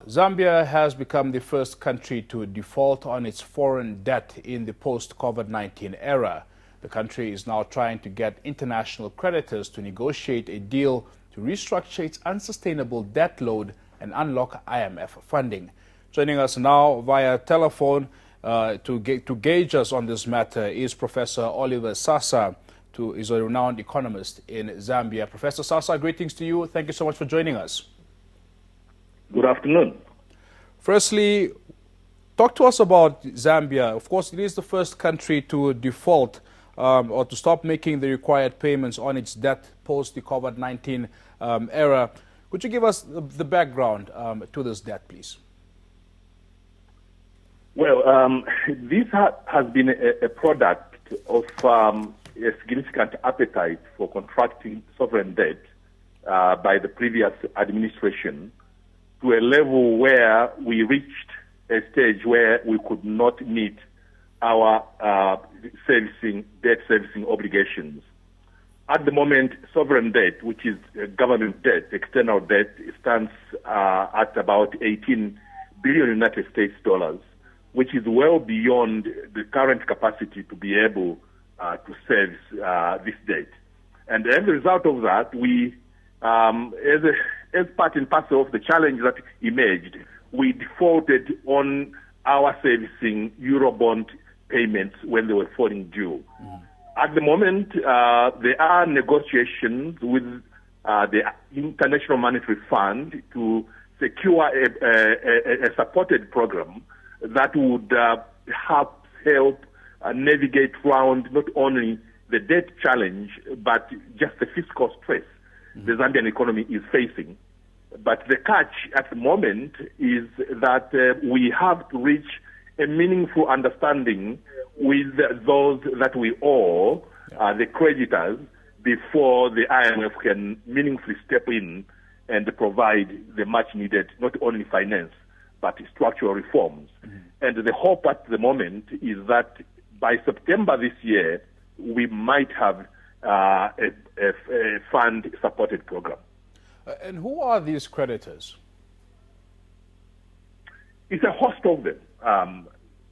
Zambia has become the first country to default on its foreign debt in the post-COVID-19 era. The country is now trying to get international creditors to negotiate a deal to restructure its unsustainable debt load and unlock IMF funding. Joining us now via telephone to gauge us on this matter is Professor Oliver Saasa, who is a renowned economist in Zambia. Professor Saasa, greetings to you. Thank you so much for joining us. Good afternoon. Firstly, talk to us about Zambia. Of course, it is the first country to default or to stop making the required payments on its debt post the COVID-19 era. Could you give us the background to this debt, please? Well, this has been a product of a significant appetite for contracting sovereign debt by the previous administration, to a level where we reached a stage where we could not meet our debt servicing obligations. At the moment, sovereign debt, which is government debt, external debt, stands at about 18 billion United States dollars, which is well beyond the current capacity to be able to service this debt. And as a result of that, we, as part and parcel of the challenge that emerged, we defaulted on our servicing Eurobond payments when they were falling due. At the moment, there are negotiations with the International Monetary Fund to secure a supported program that would help navigate around not only the debt challenge, but just the fiscal stress the Zambian economy is facing. But the catch at the moment is that we have to reach a meaningful understanding with those that we owe, the creditors, before the IMF can meaningfully step in and provide the much needed, not only finance, but structural reforms. And the hope at the moment is that by September this year, we might have a fund-supported program. And who are these creditors? It's a host of them.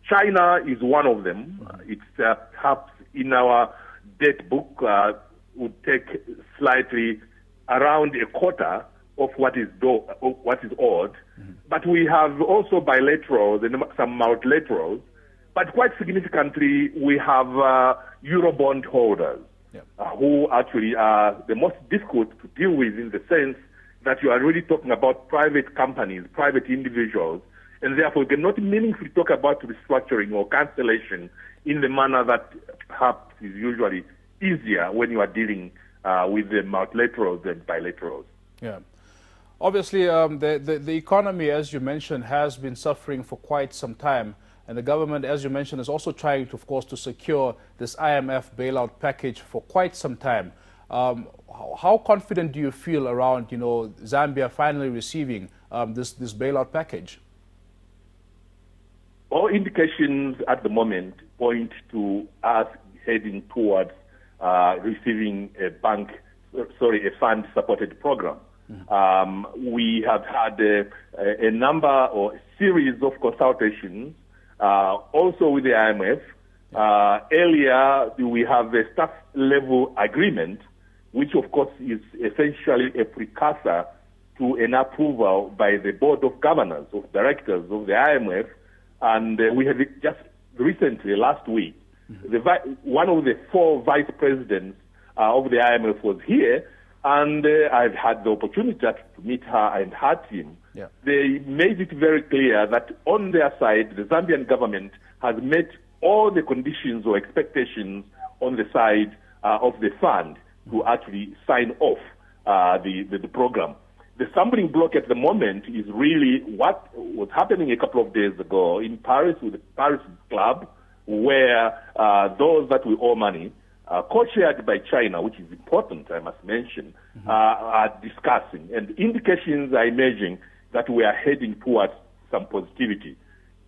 China is one of them. It's perhaps in our debt book would take slightly around a quarter of what is owed. But we have also bilaterals and some multilaterals. But quite significantly, we have Eurobond holders who actually are the most difficult to deal with, in the sense that you are really talking about private companies, private individuals, and therefore you cannot meaningfully talk about restructuring or cancellation in the manner that perhaps is usually easier when you are dealing with the multilaterals and bilaterals. Yeah. Obviously, the economy, as you mentioned, has been suffering for quite some time. And the government, as you mentioned, is also trying, of course, to secure this IMF bailout package for quite some time. How confident do you feel around, Zambia finally receiving this bailout package? All indications at the moment point to us heading towards receiving a fund-supported program. We have had a number or a series of consultations also with the IMF. Earlier, we have a staff-level agreement, which of course is essentially a precursor to an approval by the Board of Governors, of Directors of the IMF. And we have just recently, last week, one of the 4 vice presidents of the IMF was here, and I've had the opportunity to meet her and her team. Yeah. They made it very clear that on their side, the Zambian government has met all the conditions or expectations on the side of the fund to actually sign off the program. The stumbling block at the moment is really what was happening a couple of days ago in Paris with the Paris Club, where those that we owe money, co-chaired by China, which is important, I must mention, are discussing. And indications are emerging that we are heading towards some positivity.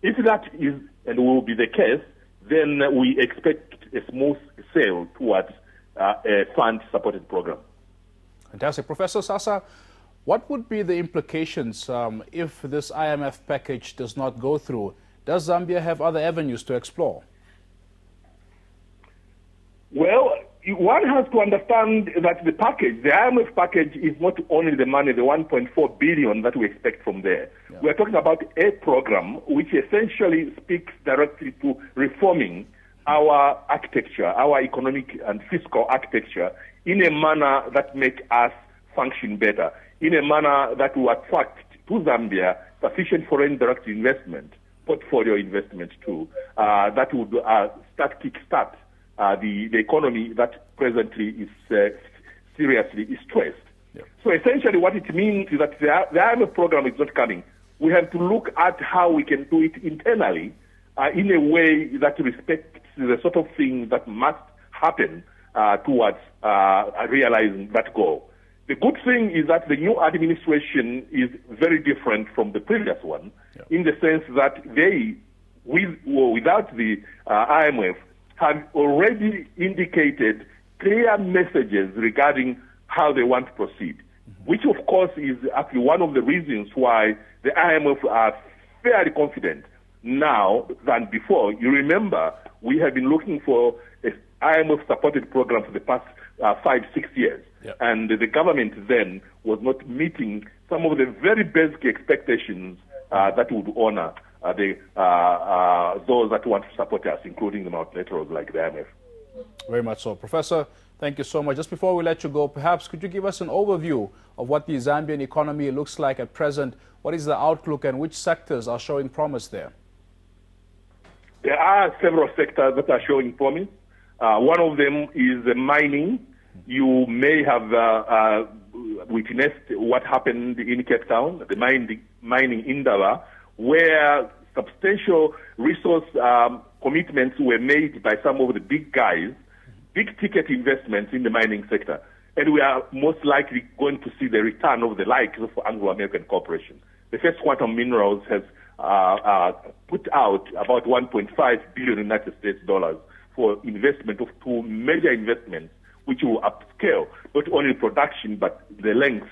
If that is and will be the case, then we expect a smooth sail towards a fund-supported program. Fantastic. Professor Saasa, What would be the implications if this IMF package does not go through? Does Zambia have other avenues to explore? Well, one has to understand that the IMF package, is not only the money, the 1.4 billion that we expect from there. Yeah. We are talking about a program which essentially speaks directly to reforming our architecture, our economic and fiscal architecture, in a manner that make us function better, in a manner that will attract to Zambia sufficient foreign direct investment, portfolio investment too, that would kickstart the economy that presently is seriously stressed. Yeah. So essentially what it means is that the IMF program is not coming. We have to look at how we can do it internally in a way that respects the sort of thing that must happen towards realizing that goal. The good thing is that the new administration is very different from the previous one, yeah, in the sense that they, without the IMF, have already indicated clear messages regarding how they want to proceed, which of course is actually one of the reasons why the IMF are fairly confident now than before. You remember, we have been looking for an IMF-supported program for the past 5-6 years, yep, and the government then was not meeting some of the very basic expectations that would honor those that want to support us, including the multilaterals like the IMF. Very much so. Professor, thank you so much. Just before we let you go, perhaps could you give us an overview of what the Zambian economy looks like at present? What is the outlook and which sectors are showing promise there? There are several sectors that are showing promise. One of them is mining. You may have witnessed what happened in Cape Town, the mining in Indaba, where substantial resource commitments were made by some of the big guys, big ticket investments in the mining sector. And we are most likely going to see the return of the likes of Anglo-American Corporation. The First Quantum Minerals has put out about 1.5 billion United States dollars for investment of two major investments, which will upscale not only production but the length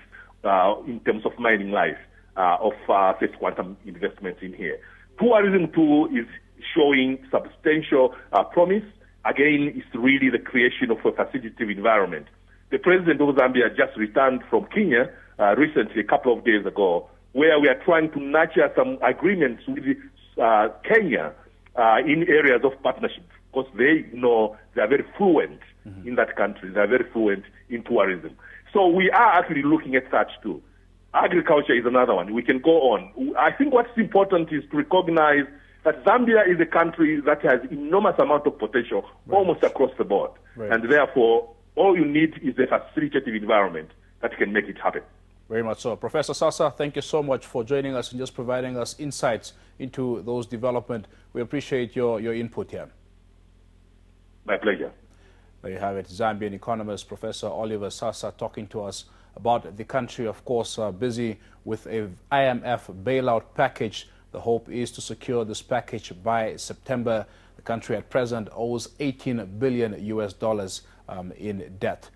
in terms of mining life of First Quantum investments in here. Tourism too is showing substantial promise. Again, it's really the creation of a facilitative environment. The president of Zambia just returned from Kenya recently, a couple of days ago, where we are trying to nurture some agreements with Kenya in areas of partnership, because they know they are very fluent in that country. They are very fluent in tourism. So we are actually looking at such too. Agriculture is another one. We can go on. I think what's important is to recognize that Zambia is a country that has enormous amount of potential, right, almost across the board. Right. And therefore, all you need is a facilitative environment that can make it happen. Very much so. Professor Saasa, thank you so much for joining us and just providing us insights into those developments. We appreciate your input here. My pleasure. There you have it. Zambian economist Professor Oliver Saasa talking to us about the country, of course, busy with a IMF bailout package. The hope is to secure this package by September. The country at present owes $18 billion in debt.